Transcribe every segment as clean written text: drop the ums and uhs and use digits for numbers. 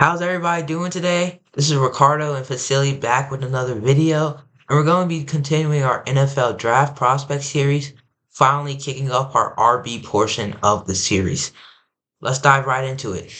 How's everybody doing today? This is Ricardo and Facility back with another video, and we're going to be continuing our NFL Draft Prospect series, finally kicking off our RB portion of the series. Let's dive right into it.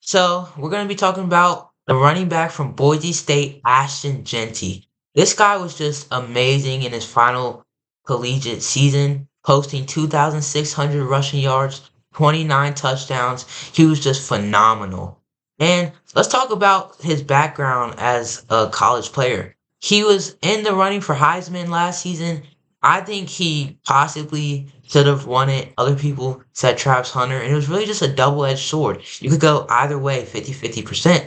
So, we're going to be talking about the running back from Boise State, Ashton Jeanty. This guy was just amazing in his final collegiate season, posting 2,600 rushing yards, 29 touchdowns. He was just phenomenal. And let's talk about his background as a college player. He was in the running for Heisman last season. I think he possibly should have won it. Other people said Travis Hunter, and it was really just a double-edged sword. You could go either way, 50-50%.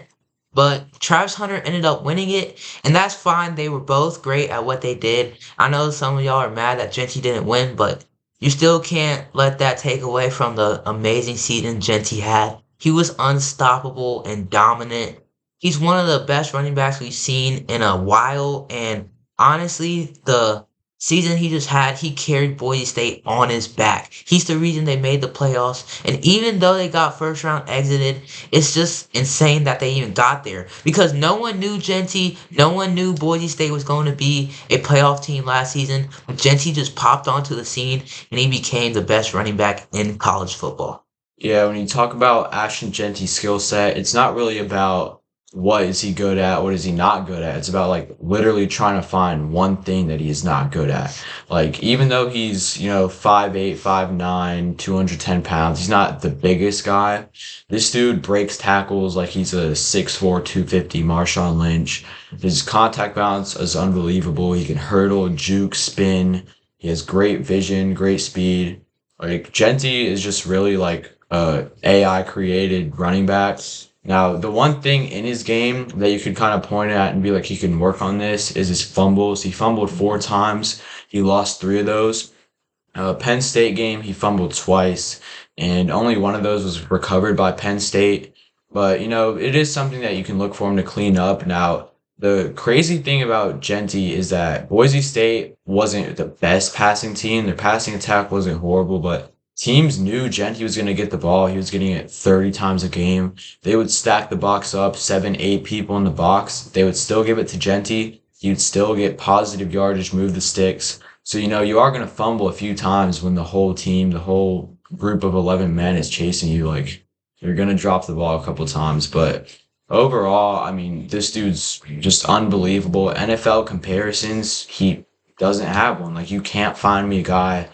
But Travis Hunter ended up winning it, and that's fine. They were both great at what they did. I know some of y'all are mad that Jeanty didn't win, but you still can't let that take away from the amazing season Jeanty had. He was unstoppable and dominant. He's one of the best running backs we've seen in a while, and honestly, the season he just had, he carried Boise State on his back. He's the reason they made the playoffs. And even though they got first round exited, it's just insane that they even got there. Because no one knew Jeanty, no one knew Boise State was going to be a playoff team last season. But Jeanty just popped onto the scene and he became the best running back in college football. Yeah, when you talk about Ashton Jeanty's skill set, it's not really about what is he good at, what is he not good at. It's about like literally trying to find one thing that he is not good at. Like even though he's, 5'8", 5'9", 210 pounds, he's not the biggest guy. This dude breaks tackles like he's a 6'4", 250 Marshawn Lynch. His contact balance is unbelievable. He can hurdle, juke, spin. He has great vision, great speed. Like Jeanty is just really like AI created running back. Now, the one thing in his game that you could kind of point at and be like, he can work on this is his fumbles. He fumbled 4 times. He lost 3 of those. Penn State game, he fumbled twice, and only one of those was recovered by Penn State. But, it is something that you can look for him to clean up. Now, the crazy thing about Jeanty is that Boise State wasn't the best passing team. Their passing attack wasn't horrible, but teams knew Jeanty was going to get the ball. He was getting it 30 times a game. They would stack the box up, 7, 8 people in the box. They would still give it to Jeanty. You'd still get positive yardage, move the sticks. So, you are going to fumble a few times when the whole team, the whole group of 11 men is chasing you. Like, you're going to drop the ball a couple times. But overall, I mean, this dude's just unbelievable. NFL comparisons, he doesn't have one. Like, you can't find me a guy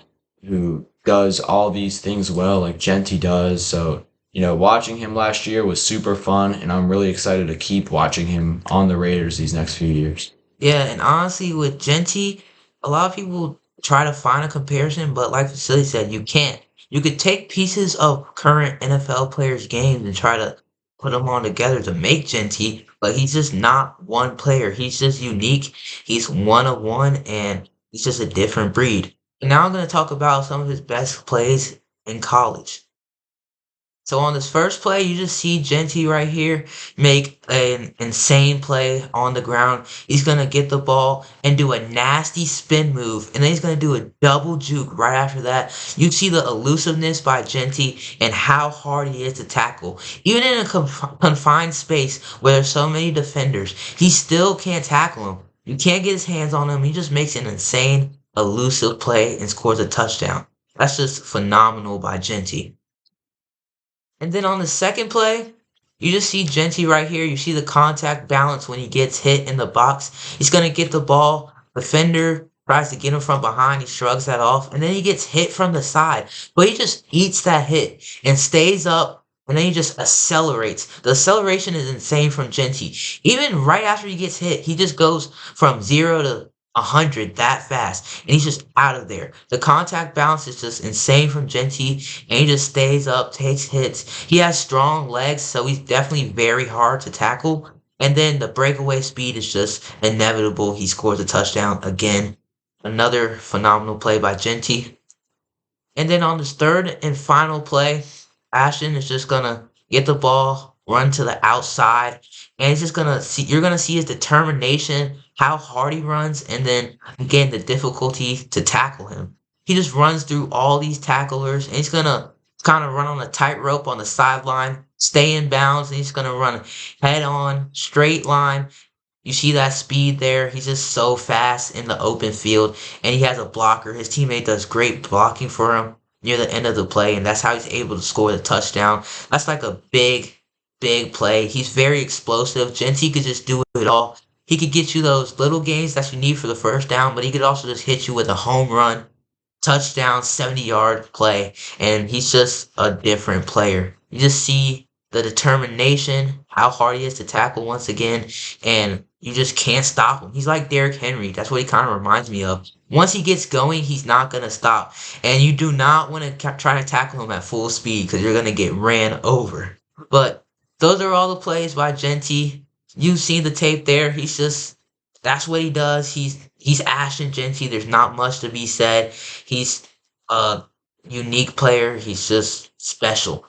who does all these things well like Jeanty does. So, watching him last year was super fun, and I'm really excited to keep watching him on the Raiders these next few years. Yeah, and honestly, with Jeanty, a lot of people try to find a comparison, but like Vasily said, you can't. You could take pieces of current NFL players' games and try to put them all together to make Jeanty, but he's just not one player. He's just unique. He's one of one, and he's just a different breed. And now I'm going to talk about some of his best plays in college. So on this first play, you just see Jeanty right here make an insane play on the ground. He's going to get the ball and do a nasty spin move, and then he's going to do a double juke right after that. You see the elusiveness by Jeanty and how hard he is to tackle. Even in a confined space where there's so many defenders, he still can't tackle him. You can't get his hands on him. He just makes an insane, elusive play and scores a touchdown. That's just phenomenal by Jeanty. And then on the second play, you just see Jeanty right here. You see the contact balance when he gets hit in the box. He's going to get the ball. Defender tries to get him from behind. He shrugs that off. And then he gets hit from the side. But he just eats that hit and stays up. And then he just accelerates. The acceleration is insane from Jeanty. Even right after he gets hit, he just goes from 0 to 100 that fast, and he's just out of there. The contact balance is just insane from Jeanty, and he just stays up, takes hits. He has strong legs, so he's definitely very hard to tackle. And then the breakaway speed is just inevitable. He scores a touchdown again. Another phenomenal play by Jeanty. And then on this third and final play, Ashton is just gonna get the ball, run to the outside, and he's just gonna see. You're gonna see his determination, how hard he runs, and then again the difficulty to tackle him. He just runs through all these tacklers, and he's gonna kind of run on a tightrope on the sideline, stay in bounds, and he's gonna run head on, straight line. You see that speed there. He's just so fast in the open field, and he has a blocker. His teammate does great blocking for him near the end of the play, and that's how he's able to score the touchdown. That's like a big play. He's very explosive. Genty could just do it all. He could get you those little gains that you need for the first down, but he could also just hit you with a home run, touchdown, 70-yard play, and he's just a different player. You just see the determination, how hard he is to tackle once again, and you just can't stop him. He's like Derrick Henry. That's what he kind of reminds me of. Once he gets going, he's not going to stop. And you do not want to try to tackle him at full speed because you're going to get ran over. But those are all the plays by Genty. You've seen the tape there. He's just, that's what he does. He's Ashton Jeanty. There's not much to be said. He's a unique player. He's just special.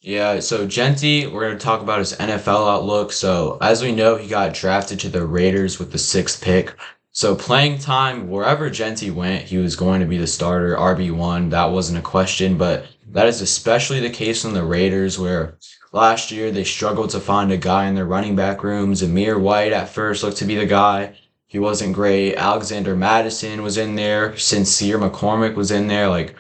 Yeah, so Genty, we're going to talk about his NFL outlook. So, as we know, he got drafted to the Raiders with the sixth pick. So, playing time, wherever Genty went, he was going to be the starter, RB1. That wasn't a question, but that is especially the case in the Raiders, where last year they struggled to find a guy in their running back room. Zamir White at first looked to be the guy. He wasn't great. Alexander Madison was in there. Sincere McCormick was in there. Like,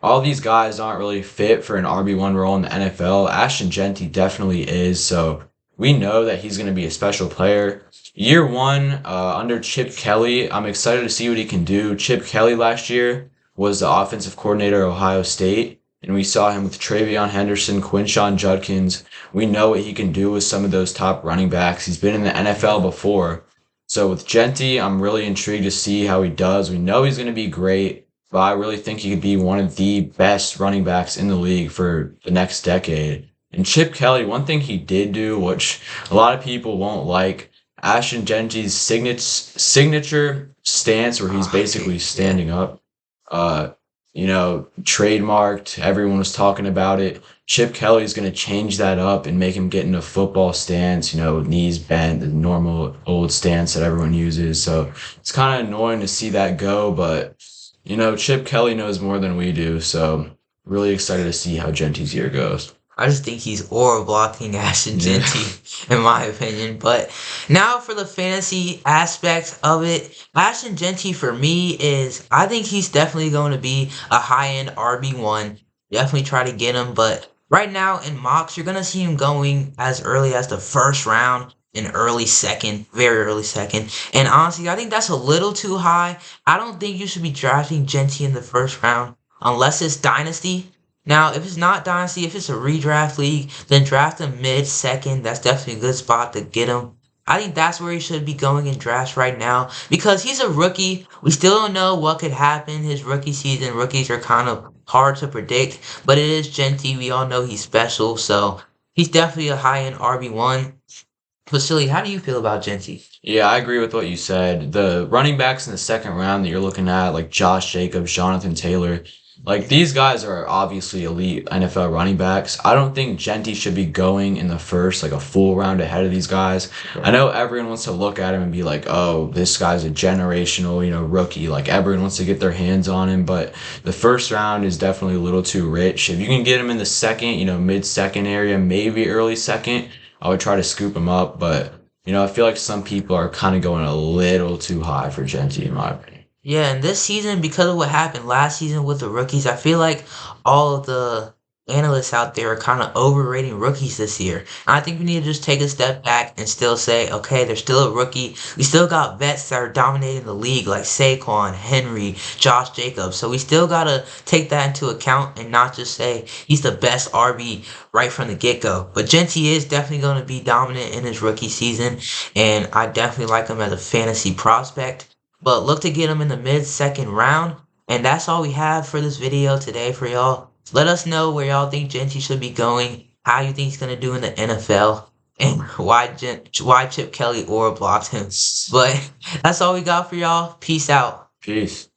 all these guys aren't really fit for an RB1 role in the NFL. Ashton Jeanty definitely is, so we know that he's going to be a special player. Year one, under Chip Kelly, I'm excited to see what he can do. Chip Kelly last year was the offensive coordinator at Ohio State, and we saw him with Travion Henderson, Quinshon Judkins. We know what he can do with some of those top running backs. He's been in the NFL before. So with Jeanty, I'm really intrigued to see how he does. We know he's going to be great. But I really think he could be one of the best running backs in the league for the next decade. And Chip Kelly, one thing he did do, which a lot of people won't like, Ashton Genty's signature stance where he's basically Yeah. standing up. Uh, trademarked. Everyone was talking about it. Chip Kelly's going to change that up and make him get in a football stance, knees bent, the normal old stance that everyone uses. So it's kind of annoying to see that go, but Chip Kelly knows more than we do, so really excited to see how Genty's year goes. I just think he's aura blocking Ashton Yeah. Jeanty, in my opinion. But now for the fantasy aspect of it, Ashton Jeanty for me is, I think he's definitely going to be a high end RB1. Definitely try to get him. But right now in mocks, you're going to see him going as early as the first round, in early second, very early second. And honestly, I think that's a little too high. I don't think you should be drafting Jeanty in the first round unless it's Dynasty. Now, if it's not Dynasty, if it's a redraft league, then draft him mid-second. That's definitely a good spot to get him. I think that's where he should be going in drafts right now because he's a rookie. We still don't know what could happen his rookie season. Rookies are kind of hard to predict, but it is Genty. We all know he's special, so he's definitely a high-end RB1. Vasily, how do you feel about Genty? Yeah, I agree with what you said. The running backs in the second round that you're looking at, like Josh Jacobs, Jonathan Taylor, like these guys are obviously elite NFL running backs. I don't think Genty should be going in the first, like a full round ahead of these guys. I know everyone wants to look at him and be like, oh, this guy's a generational, rookie. Like everyone wants to get their hands on him, but the first round is definitely a little too rich. If you can get him in the second, mid-second area, maybe early second, I would try to scoop him up, but I feel like some people are kind of going a little too high for Genty, in my opinion. Yeah, and this season, because of what happened last season with the rookies, I feel like all of the analysts out there are kind of overrating rookies this year. And I think we need to just take a step back and still say, okay, they're still a rookie. We still got vets that are dominating the league like Saquon, Henry, Josh Jacobs. So we still got to take that into account and not just say he's the best RB right from the get-go. But Genty is definitely going to be dominant in his rookie season, and I definitely like him as a fantasy prospect. But look to get him in the mid-second round. And that's all we have for this video today for y'all. Let us know where y'all think Genty should be going, how you think he's going to do in the NFL, and why Chip Kelly aura blocked him. But that's all we got for y'all. Peace out. Peace.